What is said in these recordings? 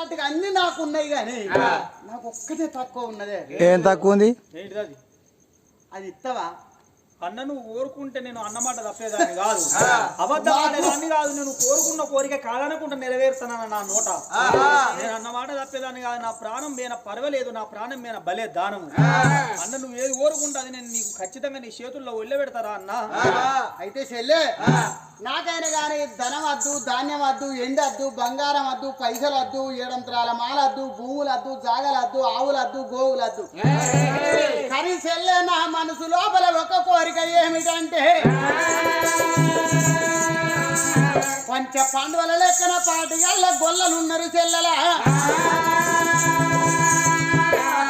పాటుగా అన్ని నాకు ఉన్నాయి కానీ నాకు ఒక్కటే తక్కువ ఉన్నదే. ఏం తక్కువ ఉంది? ఏంటిది అది? అది ఇస్తావా? అన్న నువ్వు కోరుకుంటే నేను అన్నమాట తప్పేదాన్ని కాదు, అబద్ధమాడేదాన్ని కాదు. నేను కోరుకున్న కోరిక కాదనుకుంటా నెరవేరుతానన్న నా నోట. నేను అన్నమాట తప్పేదాన్ని కాదు. నా ప్రాణం మీద పర్వాలేదు, నా ప్రాణం మీద భలే దానము. అన్న నువ్వు ఏది కోరుకుంటా అది నేను నీకు ఖచ్చితంగా నీ చేతుల్లో ఒళ్ళే పెడతారా అన్న? అయితే చెల్లె నాకైనా కానీ ధనం వద్దు, ధాన్యం వద్దు, ఎండద్దు, బంగారం వద్దు, పైసలు వద్దు, ఏడంతరాల మాలద్దు, భూములద్దు, జాగలద్దు, ఆవులద్దు, గోవులద్దు. కానీ చెల్లె నా మనసు లోపల ఒక కోరిక ఏమిటంటే పంచ పాండవుల లెక్కన పాటిగల్ల గొల్లలున్నారు చెల్లెల.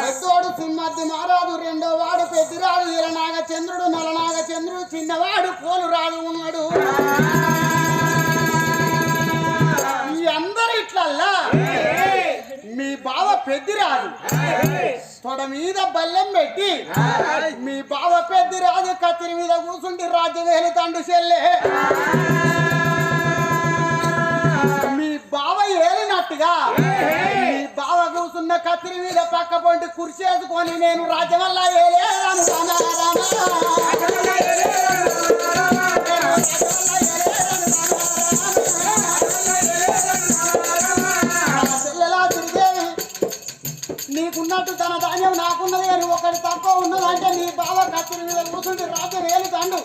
పెద్దోడు సింహద్ది మారాదు, రెండో వాడు పెద్దిరాడు, ఈరనాగచంద్రుడు, నలనాగచంద్రుడు, చిన్నవాడు పోలురాడు ఉన్నాడు. ఈ అందరు ఇట్లల్లా మీ బావ పెద్దిరాదు తొడ మీద బల్లెం పెట్టి మీ బావ పెద్దిరాజు కత్తిరి మీద కూర్చుంటే రాజ్యం వెళుతాండు చెల్లె. మీ బావ ఏలినట్టుగా మీ బావ కూర్చున్న కత్తిరి మీద పక్క పొంటి కుర్చేసుకొని నేను రాజ్యం వల్ల ఏలేను. నీకున్నట్టు తన ధాన్యం నాకున్నది అని ఒకటి తక్కువ ఉన్నదంటే నీ బావ కత్తిరి మీద కూర్చుంటే రాజ్యం ఏలుతాండు.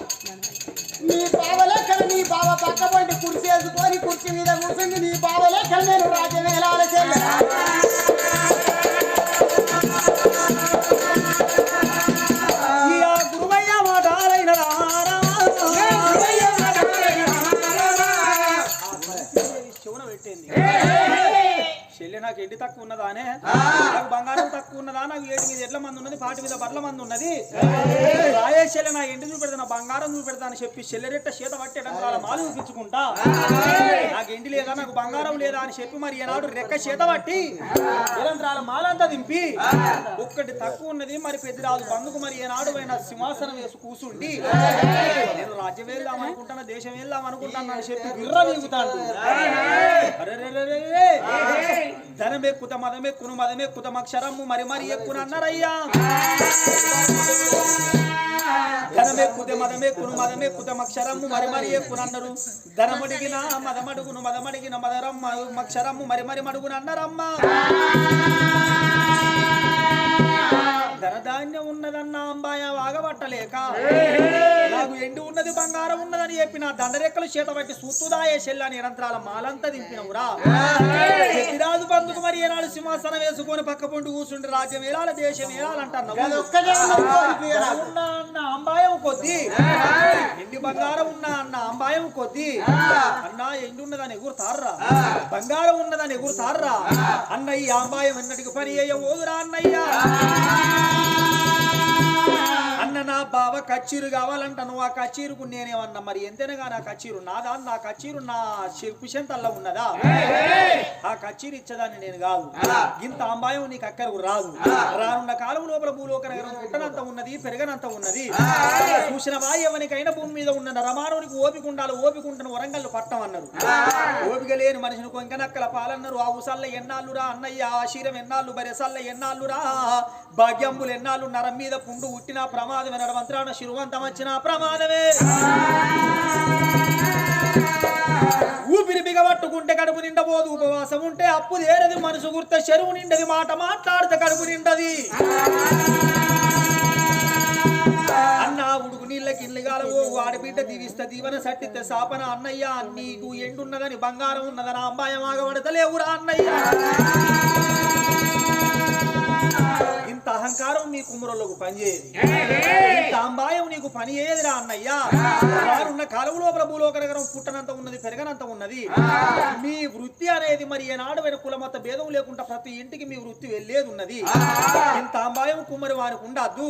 నీ బావ లెక్కన నీ బావ పక్క పోయి కుర్చీ వేసుకొని కుర్చీ మీద కూర్చుంది నీ బావ లెక్కన నేను రాజ్యం ఏలాల చెల్లె. గురువయ్య మాటాలైన శివున పెట్టింది. చెల్లె నాకు ఎండి తక్కువ ఉన్నదానే, నాకు బంగారం తక్కువ ఉన్నదా, నాకు ఏడు మీద ఎడ్ల మంది ఉన్నది, పాటి మీద బర్ల మంది ఉన్నది. రాయే చెల్లె నా ఎండి చూపెడతా, నా బంగారం చూపెడతా అని చెప్పి చెల్లెరెట్ట చేత పట్టి ఎడంకాల మాలు చూపించుకుంటా. నాకు ఎండి లేదా, నాకు బంగారం లేదా అని చెప్పి మరి ఏనాడు రెక్క చేత పట్టి ఎడంకాల మాలంతా దింపి ఒక్కటి తక్కువ ఉన్నది మరి పెద్దరాజు బంధుకు మరి ఏనాడు అయినా సింహాసనం వేసి కూర్చుండి నేను రాజ్యం వెళ్దాం అనుకుంటాను, దేశం వెళ్దాం అనుకుంటాను అని చెప్పి విర్ర వీగుతాడు. ధనమెక్కుత మదమెక్కును మదమెక్కుత అక్షరము మరి మరి ఎక్కును అన్నారయ్యా. ధనమెక్కుతే మదమెక్కును మదమెక్కుత అక్షరము మరి మరి ఎక్కును అన్నారు. ధనమడిగిన మదమడుగును మదమడిగిన మదరమ్మ అక్షరము మరి మరి మడుగును అన్నారమ్మ. ధనధాన్యం ఉన్నదన్న అంబాయ వాగబట్టలేక నాకు ఎండి ఉన్నది బంగారం ఉన్నదని చెప్పి నా దండరెక్కలు చేత పట్టి సూతుదాయే చెల్లా నిరంతరాల మాలంతా దింపినవురా. పెద్దిరాజు బంధుకు మరి ఏనాడు సింహాసనం వేసుకొని పక్క పొంటి కూర్చుంటే రాజ్యం ఏలాల దేశం ఏలాలంటున్నావు. అన్న అంబాయం కొద్ది ఎండి బంగారం ఉన్నా అన్న అంబాయం కొద్ది అన్న ఎండి ఉన్నదని ఎగురుతారా, బంగారం ఉన్నదని ఎగురుతారా అన్న. ఈ అంబాయం ఎన్నటికి పని అయ్యవోదురా అన్నయ్యా. అన్న నా బావ కచ్చీరు కావాలంట, నువ్వు ఆ కచ్చీరుకు నేనేమన్నా మరి ఎంతేనగా నా కచ్చీరు నాదా, నా కచ్చీరు నా కుశంతల్లా ఉన్నదా, ఆ కచ్చీరు ఇచ్చేదాన్ని నేను కాదు. ఇంత అంబాయం నీకు అక్కరకు రాదు. రానున్న కాలం లోపల భూలోక నగరం పుట్టనంత ఉన్నది, పెరగనంత ఉన్నది. చూసిన ఎవరికైనా భూమి మీద ఉన్న రమానునికి ఓపిక ఉండాలి, ఓపిక ఉంటను వరంగల్లు పట్టం అన్నారు. ఓపిక లేని మనిషిని కొంకనక్కల పాలన్నారు. ఆ ఉసల్ల ఎన్నాళ్ళురా అన్నయ్య, ఆశీరం ఎన్నాళ్ళు, బరెసల్ల ఎన్నాళ్ళురా, భాగ్యంబులు ఎన్నాళ్ళు, నరం మీద పుండు ఉట్టిన ప్రమాదమే, నడవంత్రాన శిరువంతం వచ్చిన ప్రమాదమే. ఊపిరి బిగబట్టుకుంటే కడుపు నిండబోదు, ఉపవాసం ఉంటే అప్పు దేరది, మనసు గుర్త చెరువు నిండది, మాట మాట్లాడితే కడుపు నిండది. అన్న ఉడుకు నీళ్ళకి ఇల్లు గాలవో, ఆడబిడ్డ దీవిస్త దీవన సట్టితే సాపన అన్నయ్య. నీకు ఎండున్నదని బంగారం ఉన్నదని అంబాయం ఆగబడతలేవురా అన్నయ్య. ఇంత అహంకారం నీ కుమ్మరులకు పనిచేయదు, ఇంత అంబాయం నీకు పని చేయదురా అన్నయ్యా. వారున్న కాలం లోపల భూలోక నగరం పుట్టనంత ఉన్నది, పెరగనంత ఉన్నది. మీ వృత్తి అనేది మరి ఏనాడు వెన కులమత భేదం లేకుండా ప్రతి ఇంటికి మీ వృత్తి వెళ్ళేది ఉన్నది. ఇంత అంబాయం కుమ్మరి వారికి ఉండద్దు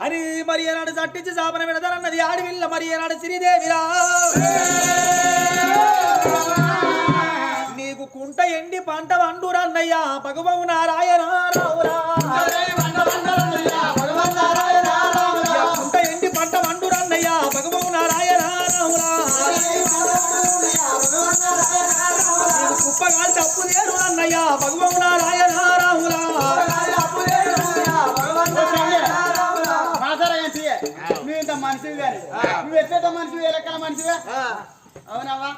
అని మరి ఏనాడు చట్టించి సాపన పెడతారన్నది ఆడవిల్ల మరి ఏనాడు శ్రీదేవిరా. నీకు కుంట ఎండి పంట వండురన్నయ్యా, భగవవు నారాయణ రావురా. కుంట ఎండి పంట వండురన్నయ్యా, భగవవు నారాయణ రావురా. కుప్పగాలి తప్పు లేరు అన్నయ్య. అన్నయ్య భగవంతుడా రాయనా రాములా నువ్వు ఇంత మనిషివి కానీ నువ్వు ఎట్ట మనిషివి ఏ లెక్కల మనిషివే అవునవ్వా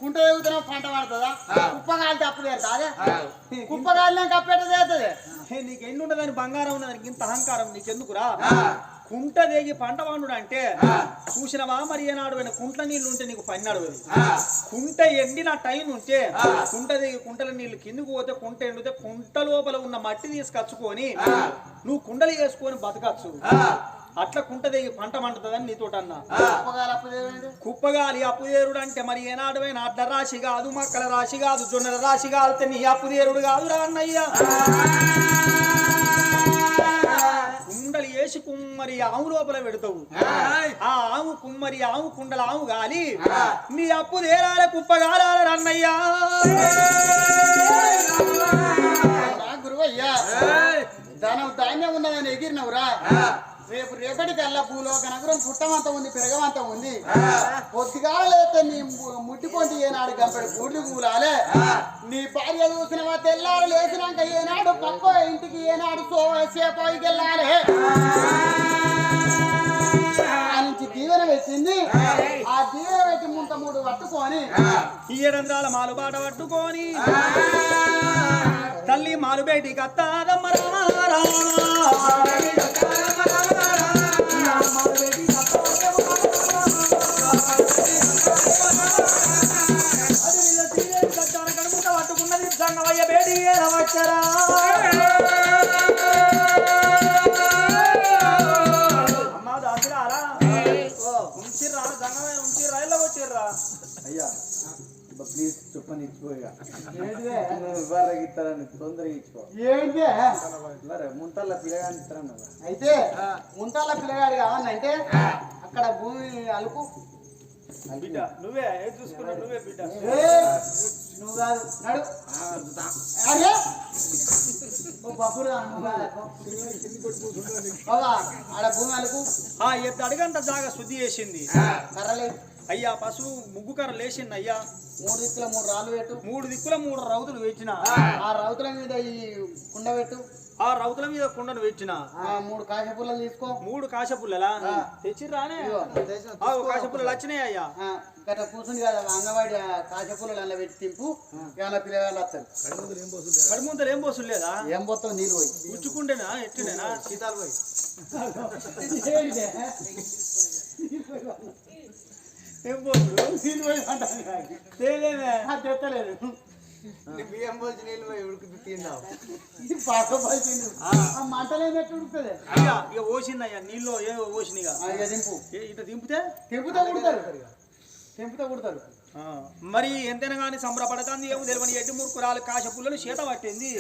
కుంట ఎగుతున్నావు పంట పడుతుందా కుప్ప కాలితే అప్పు తీరుతా అదే కుప్ప కాలినాక అప్పెట్ట తీరుతుంది నీకు ఎన్ని ఉండదని బంగారం ఉన్నదానికి ఇంత అహంకారం నీకెందుకురా కుంట దేగి పంట పండుడు అంటే చూసినవా మరి ఏనాడు కుంట్ల నీళ్లు ఉంటే నీకు పని నడవదు కుంట ఎండిన టైం ఉంటే కుంట దేగి కుంటల నీళ్లు కిందకు పోతే కుంట ఎండితే కుంట లోపల ఉన్న మట్టి తీసుకొచ్చుకొని నువ్వు కుండలు వేసుకొని బతకచ్చు అట్లా కుంట దిగి పంట మండుతుందని నీతోటి అన్నా కుప్పగాలి అప్పుదేరుడు అంటే మరి ఏనాడువైనా అడ్డ రాశి కాదు మక్కల రాశి కాదు జొన్నల రాశి కాదు నీ అప్పుదేరుడు కాదు రా అన్నయ్య కుండలు వేసి కుమ్మరి ఆవు లోపల పెడతావు ఆ ఆవు కుమ్మరి ఆవు కుండల ఆవు గాలి నీ అప్పు దేరాల కుప్పగాలాల అన్నయ్యా గురువయ్యా ధాన్యం ఉన్నదని ఎగిరినవురా రేపటికల్లా భూలోక నగరం పుట్టమంతా ఉంది పెరగమంతా ఉంది పొద్దుగాల లేతే నీ ముట్టిపోంటి ఏనాడు గంపెడు గూడ్లు కూలాలే నీ భార్య చూసినవా తెల్లారు లేచినాక ఏనాడు పక్క ఇంటికి ఏనాడు సేపకి వెళ్ళాలి ఆ నుంచి దీవెన పెట్టింది ఆ దీవెన పెట్టి ముంత 3 పట్టుకొని 7 మాలు బాట పట్టుకొని తల్లి మాలు బేటికి అత్తాదమ్మ పట్టుకున్నది సంగమయ్య బేటి వచ్చరా అమ్మా దాసిరారా ఉంచిర్రా సంగమైన ఉంచిర్రా ఇలా వచ్చిర్రా అయ్యా ప్లీజ్ చెప్పని ఇచ్చిపోయా ఇస్తారని తొందరగా ఇచ్చిపో ఏంటే ముంతల్ల పిల్లగాని ఇస్తారన్న అయితే ముంతాల పిల్లగాడు కావాలంటే అక్కడ భూమి అలుపు బిడ్డ నువ్వే ఏం చూసుకున్నావు నువ్వే బిడ్డ నువ్వు కాదు నడు అరే బబ్బురు ఆడ భూమి అలుపు ఎద్దు అడిగంత జాగా శుద్ధి చేసింది కర్రలే అయ్యా పశువు ముగ్గు కర్ర లేచింది అయ్యా 3 దిక్కుల 3 రాళ్ళు పెట్టు 3 దిక్కుల 3 రౌతులు వేచిన ఆ రౌతుల మీద ఈ కుండ పెట్టు ఆ రౌతుల మీద కుండను వేచిన 3 కాశ పుల్లలు తీసుకో 3 కాశ పుల్లలా తెచ్చి రానే కాశ పుల్లలు వచ్చినాయి అయ్యా గట్ట కూర్చుంది కదా అంగవాడి కాశ పుల్లలు అలా పెట్టి తింపు ఏమన్నా పిల్లగాళ్ళు వస్తారు కడుముంతలు ఏం పోసులు లేదా ఏం పోతావు నీళ్ళు పోయి ఉచ్చుకుంటేనా ఎట్టినేనా సీతాలు పోయి ఏం పోసుడు నీళ్ళు పోయి తెత్తలేదు బియ్యం పోసి నీళ్ళు పోయి ఉడుకు తిన్నావు మంటలేనట్టు ఉడుకుతుంది అయ్యా ఇక పోసిందయ్యా నీళ్ళు ఏవో పోసినాయిగా దింపు ఇట దింపితే తెంపుతా కుడతారు మరి ఎంతైనా కానీ సంబరపడతాంది ఏమో తెలియని 8 మురుకురాలు కాశ పుల్లలు చేత పట్టింది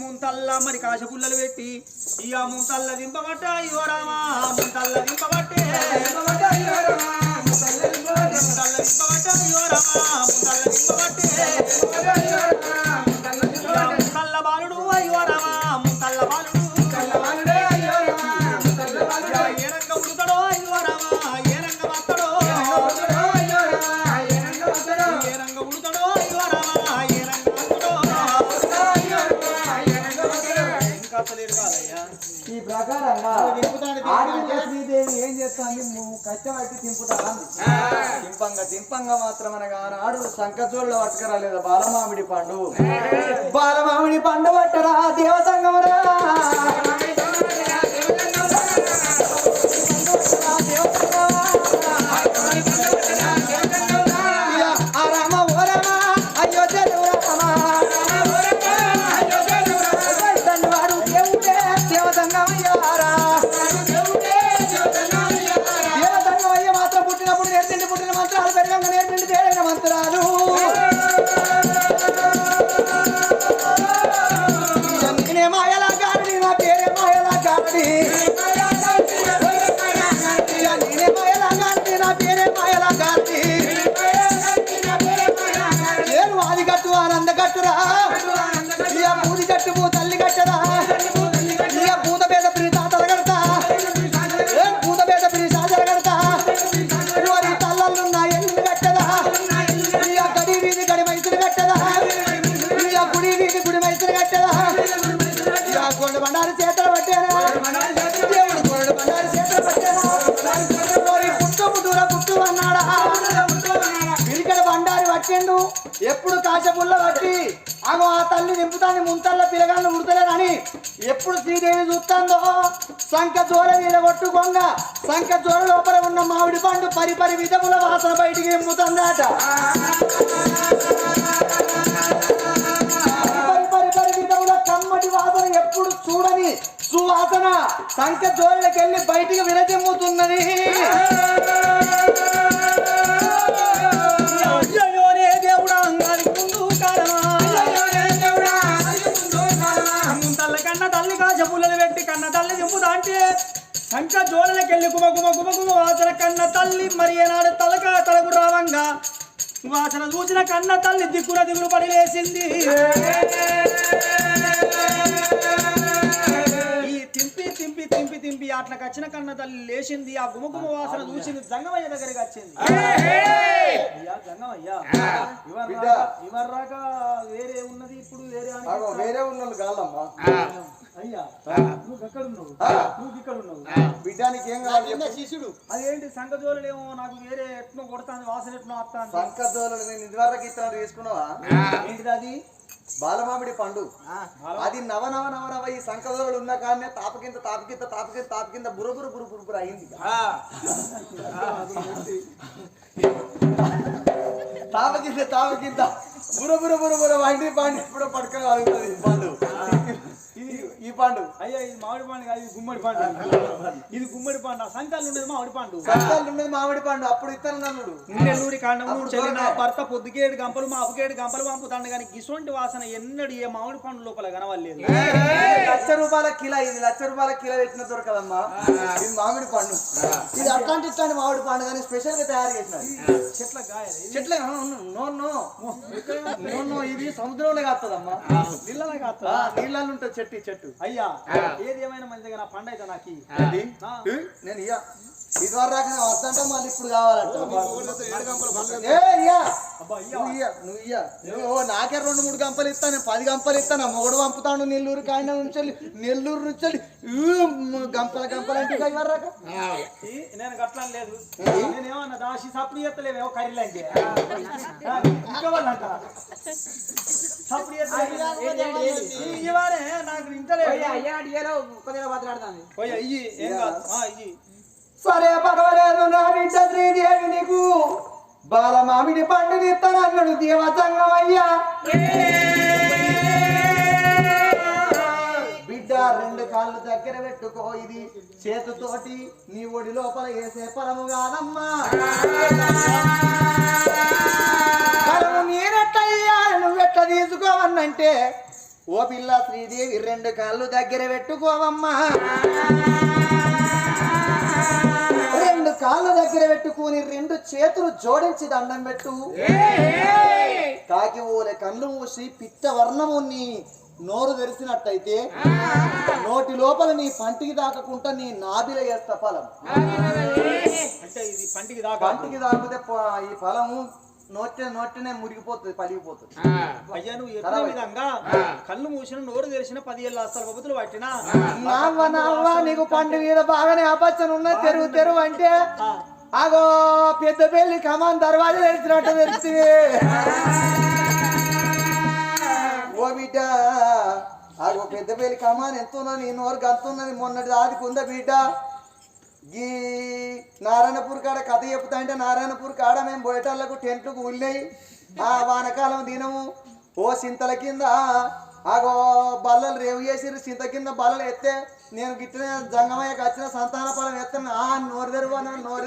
ముంతల్లా మరి కాశ పుల్లలు పెట్టి ఇక ముంతల్ల దింపబట్ట అయ్యో రామా ముంతల్ల దింపబట్టే ముంతల్ల దింపబట్ట అయ్యో రామా ముంతల్ల దింపబట్టే ముంతల్ల బాలుడు అయ్యో రామా ముంతల్ల బాలుడు ఏ రంగ ఉడతాడో అయ్యో రామా ఏ రంగ వస్తాడో ఏ రంగ ఉడతాడో అయ్యో రామా ఏ రంగ వస్తాడో ఇంకా తెలియదు కాదయ్యా ఈ ప్రకారంగా శ్రీదేవి ఏం చేస్తాంది కష్టపట్టి తింపంగా మాత్రం అనగా ఆనాడు సంకచోళ్ళ పట్టుకరాలేదా బాలమామిడి పండు బాలమామిడి పండు పట్టరా దేవసంగమరా మనిషిని కట్టేదా కొండ బండారు చేతులు పట్టేనా దేవుడు కొండ బండారు చేతులు పట్టేనా పుట్టు అన్నాడా పిలికడ బండారి పట్టిండు ఎప్పుడు కాశపుల్ల పట్టి అగో ఆ తల్లి నింపుతాన్ని ముంతల్లో పిలగాళ్ళు ఉడతలేదని ఎప్పుడు శ్రీదేవి చూస్తుందో సంక జోర మీద కొట్టుకొంగ సంక జోర లోపల ఉన్న మామిడి పండు పరిపరి విధముల వాసన బయటికి నింపుతుందట పరిపరి విధముల కమ్మటి వాసన ఎప్పుడు చూడని సువాసన సంక జోరలకి వెళ్ళి బయటికి విరజిమ్ముతున్నది కన్న తల్లి కాశపుల్లలు పెట్టి కన్న తల్లి దింపుదా అంటే సంక జోడలకెళ్ళి గుమ గుమ గుమ గుమ వాసన కన్న తల్లి మరి ఏనాడు తలకు రావంగా వాసన చూసిన కన్న తల్లి దిగులు పడి లేసింది ఈ తింపి తింపి తింపి తింపి అట్లా కచ్చిన కన్న తల్లి లేచింది ఆ గుమ గుమ వాసన చూసింది జంగమయ్య దగ్గరికి వచ్చింది అయ్యా జంగమయ్యా ఇవర్ రాక వేరే ఉన్నది ఇప్పుడు వేరే ఉన్నోళ్ళు కాదమ్మా అయ్యా నువ్వు ఎక్కడ ఉన్నావు నువ్వు ఇక్కడ ఉన్నావు బిడ్డానికి ఏం కావాలి శిష్యుడు అదేంటి సంకజోలేమో నాకు వేరే ఎట్నో కొడతాను వాసన ఎట్నో వస్తాను సంకజోలు నేను ఇదివరకు ఇస్తాను తీసుకున్నావా ఏంటిది అది బాలమామిడి పండు అది నవ నవ నవ నవ ఈ సంకజోలు ఉన్న కానీ తాపకింత తాపకింత తాపకింత తాపకింత బురబురు బురుబురు అయింది తాపకింత తాపకింత బురబుర బురబుర వండి పండు ఇప్పుడు పట్టుకోగలుగుతుంది ఈ పండు ఈ పండు అయ్యా ఇది మామిడి పండు కాదు ఇది గుమ్మడి పండు ఇది గుమ్మడి పండు సంకాలు ఉండేది మామిడి పండు సంకాలు ఉండేది మామిడి పండు అప్పుడు ఇస్తాను నన్నుడు నెల్లూరి కాండము చెల్లిన భర్త పొద్దుకేడు గంపలు మా అప్పుకేడు గంపలు పంపుతాడు కానీ ఇటువంటి వాసన ఎన్నడు ఏ మామిడి పండు లోపల కనవలేదు ₹1,00,000 కిలో ఇది ₹1,00,000 కిలో పెట్టిన దొరకదమ్మా ఇది మామిడి పండు ఇది అట్లాంటి ఇట్లాంటి మామిడి పండు కానీ స్పెషల్ గా తయారు చేసిన చెట్ల నో ఇది సముద్రంలో కాస్తదమ్మా నీళ్ళలో కాస్తా నీళ్ళలో ఉంటుంది చెట్టు అయ్యా ఏది ఏమైనా మంచిగా నా పండు అయితే నాకు నేను ఇయ్యా ఇదివరకు రాక వద్దంటే మళ్ళీ ఇప్పుడు కావాలంట నువ్వు నాకే 2-3 గంపలు ఇస్తాను 10 గంపలు ఇస్తాను మొగడు పంపుతాను నెల్లూరు కాయన నుంచి నెల్లూరు నుంచి గంపలు అంటే ఇదివరకు రాక నేను గట్లా లేదు నేనేమన్నా దాసి సప్పుడు చేస్తలేమేమో కర్రీలంటే ఇంకా వాళ్ళంట సప్పుడు ఇవ్వనే నాకు ఇంటలేదు ఇయ్యి ఏం కాదు ఇయ్యి సరే పర్వాలేదు నా బిడ్డ శ్రీదేవి నీకు బాలమామిడి పండు ఇస్తానన్నాడు దేవసంగమయ్యా బిడ్డ 2 కాళ్ళు దగ్గర పెట్టుకో ఇది చేతుతోటి నీ ఒడి లోపల వేసే పరము కాదమ్మా పరము నేనెట్టయ్యా నువ్వెట్లా తీసుకోవన్నంటే ఓ పిల్ల శ్రీదేవి 2 కాళ్ళు దగ్గర పెట్టుకోవమ్మా 2 కాళ్ళ దగ్గర పెట్టుకుని 2 చేతులు జోడించి దండం పెట్టు కాకి ఓలే కళ్ళు మూసి పిట్ట వర్ణము నీ నోరు తెరిచినట్టయితే నోటి లోపల నీ పంటికి దాకకుండా నీ నాభిల వేస్తా ఫలం అంటే ఇది పంటికి దాకితే ఈ ఫలము నోటినే మురిగిపోతుంది పలిగిపోతుంది అయ్యా నువ్వు ఎట్లా విధంగా కళ్ళు మూసిన నోరు తెరిచిన 10 ఏళ్ళ అసలు బొబ్బుతులు పట్టినా నవ్వ నీకు పండు మీద బాగానే ఆపచ్చను ఉన్నది తెరువు అంటే ఆగో పెద్ద పెళ్లి కమాన్ దర్వాజా తెరిచినట్టు తెరిచి ఓ బిడ్డ ఆగో పెద్ద పెళ్లి కమాన్ ఎంతున్నా నీ నోరు గంతున్నది మొన్నటి దాదికి ఉందా బిడ్డ ఈ నారాయణపూర్ కాడ కథ చెప్తా అంటే నారాయణపూర్ కాడ మేము బోయటాలకు టెంట్లకు ఉల్లినాయి ఆ వానకాలం దినము ఓ చింతల కింద ఆగో బల్లలు రేవు చేసిరు చింత కింద బల్లలు ఎత్తే నేను గిట్టిన జంగమయ్యకి వచ్చిన సంతాన ఫలం ఎత్తాను నోరు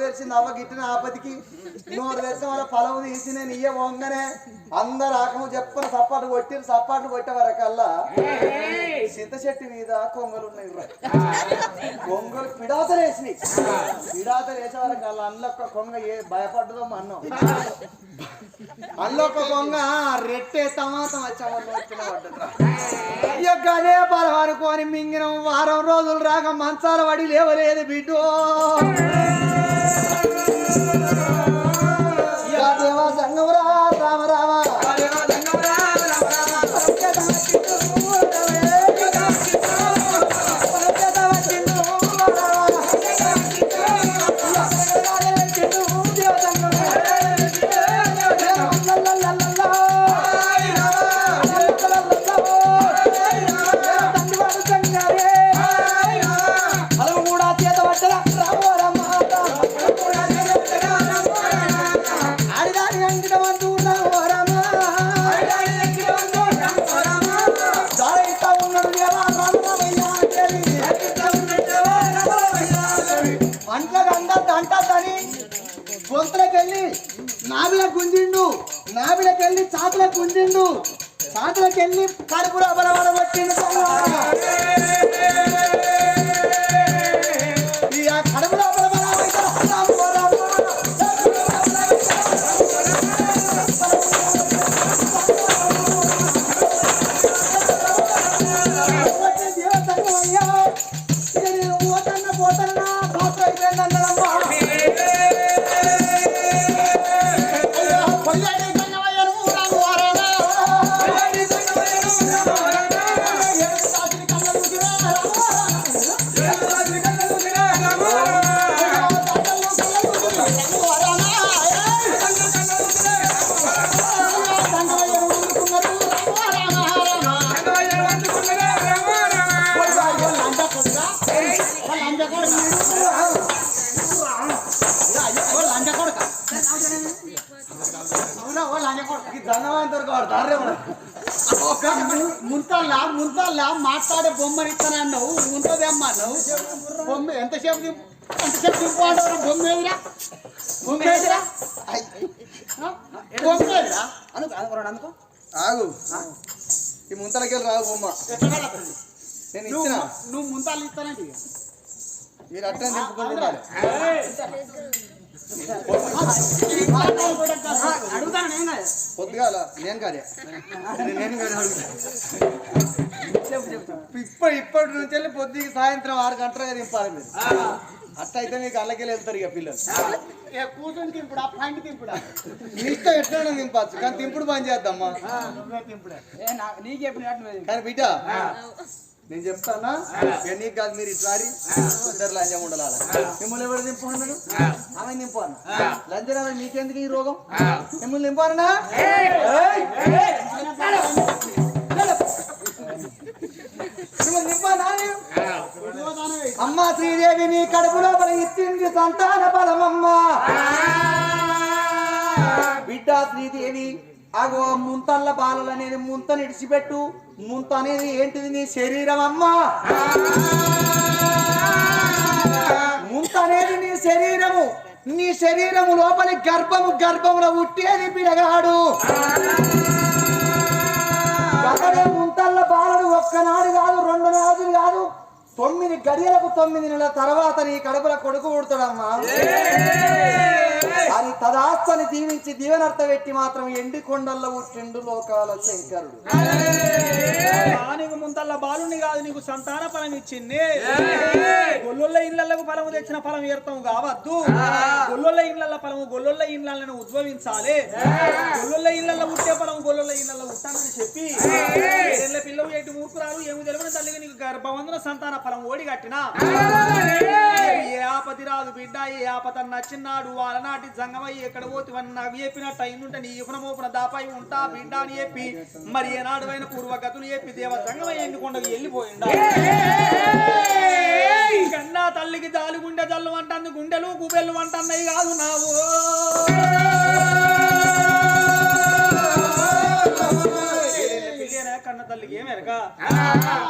తెరిచింది అవ్వ గిట్టిన ఆపతికి నోరు తెరిచి వాళ్ళ ఫలం తీసి నేను ఇయ్య పోగానే అందరు ఆకము చెప్పుకొని సపాట్లు కొట్టే వరకల్లా చింత చెట్టు మీద కొంగలు ఉన్నాయి కొంగలు పిడాతలు వేసినాయి వేసే వరకల్లా అందులో కొంగ భయపడ్డదో అన్నం అందులో కొంగ రెట్టే తమాతం వచ్చామనే బలం అనుకోని మింగినం వారం రోజులు రాక మంచాల పడి లేవలేదు బిడ్డో దేవా సంగం రా రామ రామ నావిలకెళ్ళి చాకులకు ఉండిండు చాకులకెళ్ళి కడుపులో బలవడ పట్టిండు కడుపులో ముంతల్లా మాట్లాడే బొమ్మని ఇస్తానన్నావు ఉంటుందేమ్మా నువ్వు బొమ్మ ఎంతసేపు దింపు అంటావు బొమ్మ ఏదిరా బొమ్మ ఏదిరా బొమ్మ ఏదిరా అనుకో ఆగు ఈ ముంతలకెళ్ళి రావు బొమ్మ నేను ఇచ్చిన నువ్వు ముంతాలు ఇస్తానండి మీరు అట్టని దింపుకుంటున్నారు అడుగుతాను నేను కాదు పొద్దుగాల నేను కాదే నేను కాదు ఇప్పటి నుంచి వెళ్ళి పొద్దుకి సాయంత్రం 6 గంటలుగా దింపాలి మీరు అట్ట అయితే మీకు అల్లకెళ్ళి వెళ్తారు ఇక పిల్లలు కూర్చొని తింపుడా పాయింట్ తింపుడా మీ ఇష్టం ఎట్లైనా దింపచ్చు కానీ తింపుడు బంద్ చేద్దామా తింపుడే కానీ బిడ్డ నేను చెప్తానా నీకు కాదు మీరు ఇట్లారి ఇద్దరు లంజం ఉండాలి మిమ్మల్ని ఎవరు దింపుకున్నాడు ఆమె దింపు అన్న లంజం మీకెందుకు ఈ రోగం మిమ్మల్ని దింపారనా అమ్మ శ్రీదేవి నీ కడుపులో ఇచ్చింది సంతాన బలమమ్మా బిడ్డ శ్రీదేవి అగో ముంతల్ల బాలలు అనేది ముంతని ఇడిచిపెట్టు ముంత అనేది ఏంటిది నీ శరీరం అమ్మా ముంత అనేది నీ శరీరము లోపలి గర్భములో ఉట్టేది పిడగాడు ముంతల్ల బాలలు ఒక్కనాడు కాదు 2 రోజులు కాదు 9 గడియలకు 9 నెలల తర్వాత నీ కడుపుల కొడుకు పుడతాడమ్మా అని తదాస్తని దీవించి దీవెనర్థ పెట్టి మాత్రం ఎండి కొండల్లో పుట్టిండు లోకాల శంకరుడు నీకు ముంతల్ల బాలుని కాదు నీకు సంతాన ఫలం ఇచ్చింది గొల్లొల్ల ఇళ్లకు ఫలము తెచ్చిన ఫలం ఏర్తం కావద్దు గొల్లొల్ల ఇళ్ల ఫలము గొల్లొల్ల ఇళ్లను ఉద్భవించాలి గొల్లొల్ల ఇళ్లలో ఉట్టే ఫలం గొల్లొల్ల ఇళ్లలో ఉంటానని చెప్పి పిల్లలు ఎటు మూర్ఖురాలు ఏమి తెలియని తల్లిగా నీకు గర్భవంతున సంతాన ఫలం ఓడి కట్టినా ఏ ఆపతి రాదు బిడ్డ ఏ ఆపత నచ్చినాడు వాళ్ళనాటి జంగమయ్యి ఎక్కడ పోతివని నాకు చెప్పినట్టు అయిందంటే నీ మోపున దాపై ఉంటా బిడ్డ అని చెప్పి మరి ఏనాడు అయిన పూర్వగతులు చెప్పి దేవ జంగమయ్య ఎండుకొండకు వెళ్ళిపోయిందా కన్నా తల్లికి జాలి గుండె జల్లు అంటుంది గుండెలు గుబెళ్ళు అంటున్నాయి కాదు నావు కన్న తల్లికి ఏమెరక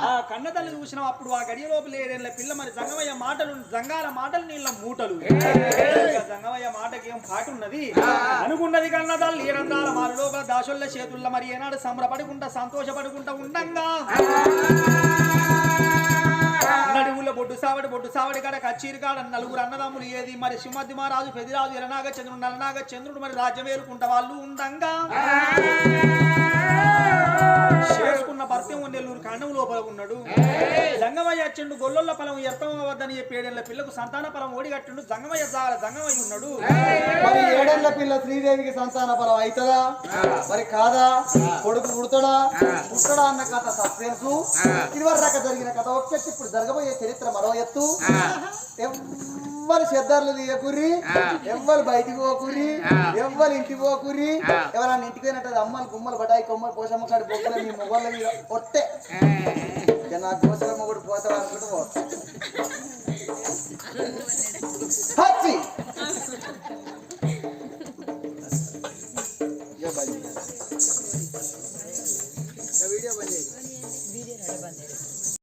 ఆ కన్న తల్లి చూసిన అప్పుడు ఆ గడియ లోపల 7 ఏళ్ల పిల్ల మరి జంగమయ్య మాటలు జంగాల మాటలు నీళ్ళ మూటలు జంగమయ్య మాటకి ఏం పాటు ఉన్నది అనుకున్నది కన్న తల్లి ఏడందాల మారు లోపల దాసుల చేతుల్లో మరి ఏనాడు సంబరపడుకుంటా సంతోషపడుకుంటా ఉండంగా నడువుల బొడ్డు సావడి కాడ కచ్చీరి కాడ 4 అన్నదమ్ములు ఏది మరి సింహద్ది మహారాజు పెదిరాజు ఎలనాగ చంద్రుడు నలనాగ చంద్రుడు మరి రాజ్యం వేరుకుంటా వాళ్ళు ఉండంగా చేసుకున్న భర్తం నెల్లూరు కాండం లోపల ఉన్నాడు జంగమయ్య వచ్చిండు గొల్లొల్ల ఫలం ఎర్తం వద్దని చెప్పి 7 ఏళ్ల పిల్లకు సంతాన ఫలం ఓడిగట్టిండు జంగమయ్య జంగమయ్య ఉన్నాడు మరి 7 ఏళ్ల పిల్ల శ్రీదేవికి సంతాన ఫలం అవుతుందా మరి కాదా కొడుకు పుడతాడా అన్న కథ సస్పెన్స్ ఇదివరకు జరిగిన కథ ఒక్కటి ఇప్పుడు జరగబోయే చరిత్ర మరో ఎత్తు ఎవ్వరు చెద్దార్లు తీయకుర్రి ఎవ్వరు బయటికి పోకుర్రి ఎవ్వరు ఇంటికి పోకుర్రి ఎవరన్నా ఇంటికి పోయినట్టు అమ్మలు గుమ్మలు బడాయి కొమ్మలు పోషమ్మ కాడి బొక్కలు మీ మొగళ్ళ మీద ఒట్టే